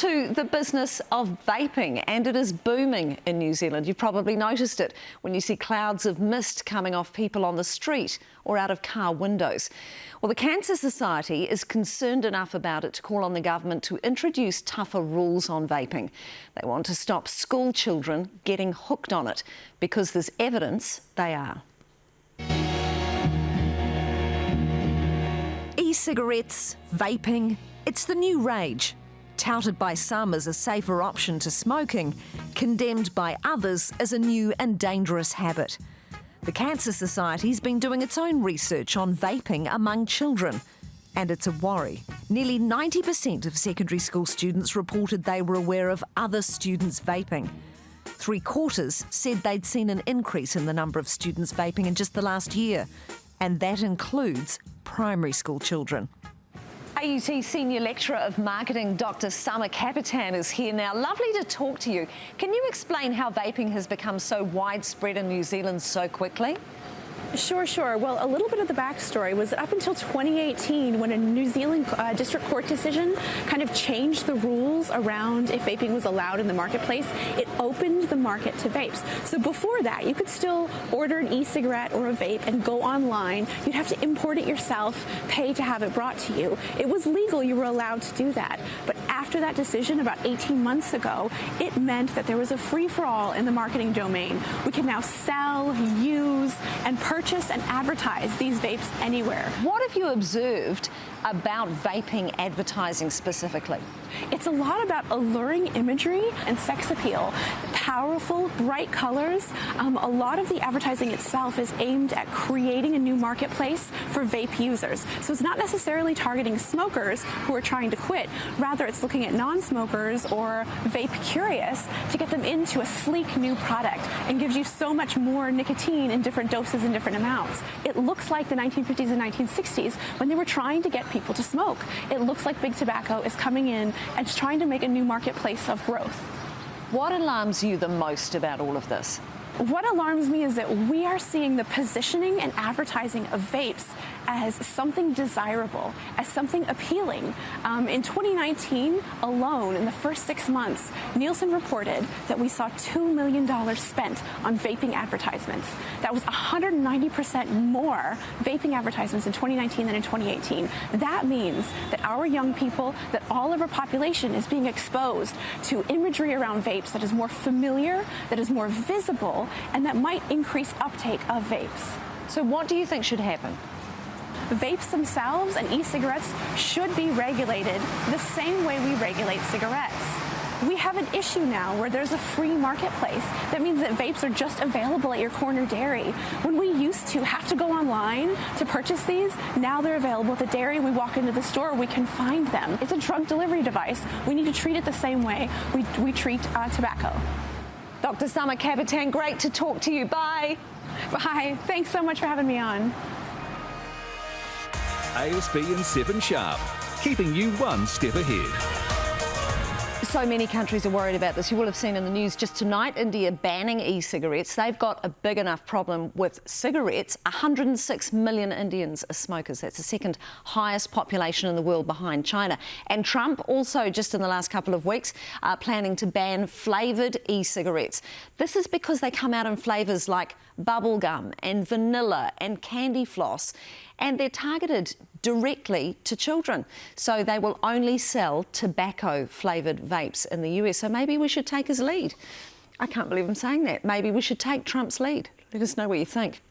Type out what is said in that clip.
to the business of vaping, and it is booming in New Zealand. You've probably noticed it when you see clouds of mist coming off people on the street or out of car windows. Well, the Cancer Society is concerned enough about it to call on the government to introduce tougher rules on vaping. They want to stop school children getting hooked on it because there's evidence they are. E-cigarettes, vaping, it's the new rage. Touted by some as a safer option to smoking, condemned by others as a new and dangerous habit. The Cancer Society's been doing its own research on vaping among children, and it's a worry. Nearly 90% of secondary school students reported they were aware of other students vaping. 3/4 said they'd seen an increase in the number of students vaping in just the last year, and that includes primary school children. AUT Senior Lecturer of Marketing, Dr. Summer Capitan is here now. Lovely to talk to you. Can you explain how vaping has become so widespread in New Zealand so quickly? Sure. Well, a little bit of the backstory was that up until 2018, when a New Zealand district court decision kind of changed the rules around if vaping was allowed in the marketplace, it opened the market to vapes. So before that, you could still order an e-cigarette or a vape and go online. You'd have to import it yourself, pay to have it brought to you. It was legal, you were allowed to do that. But after that decision about 18 months ago, it meant that there was a free-for-all in the marketing domain. We can now sell, use, and purchase and advertise these vapes anywhere. What have you observed about vaping advertising specifically? It's a lot about alluring imagery and sex appeal. Powerful, bright colors. A lot of the advertising itself is aimed at creating a new marketplace for vape users. So it's not necessarily targeting smokers who are trying to quit. Rather, it's looking at non-smokers or vape curious to get them into a sleek new product, and gives you so much more nicotine in different doses and different amounts. It looks like the 1950s and 1960s when they were trying to get people to smoke. It looks like big tobacco is coming in and it's trying to make a new marketplace of growth. What alarms you the most about all of this? What alarms me is that we are seeing the positioning and advertising of vapes as something desirable, as something appealing. In 2019 alone, in the first 6 months, Nielsen reported that we saw $2 million spent on vaping advertisements. That was 190% more vaping advertisements in 2019 than in 2018. That means that our young people, that all of our population is being exposed to imagery around vapes that is more familiar, that is more visible, and that might increase uptake of vapes. So what do you think should happen? Vapes themselves and e-cigarettes should be regulated the same way we regulate cigarettes. We have an issue now where there's a free marketplace. That means that vapes are just available at your corner dairy. When we used to have to go online to purchase these, now they're available at the dairy. We walk into the store, we can find them. It's a drug delivery device. We need to treat it the same way we treat tobacco. Dr. Summer Capitan, great to talk to you. Bye. Bye. Thanks so much for having me on. ASB and 7Sharp, keeping you one step ahead. So many countries are worried about this. You will have seen in the news just tonight, India banning e-cigarettes. They've got a big enough problem with cigarettes. 106 million Indians are smokers. That's the second highest population in the world behind China. And Trump also, just in the last couple of weeks, planning to ban flavoured e-cigarettes. This is because they come out in flavours like bubblegum and vanilla and candy floss, and they're targeted directly to children. So they will only sell tobacco-flavoured vapes in the US. So maybe we should take his lead. I can't believe I'm saying that. Maybe we should take Trump's lead. Let us know what you think.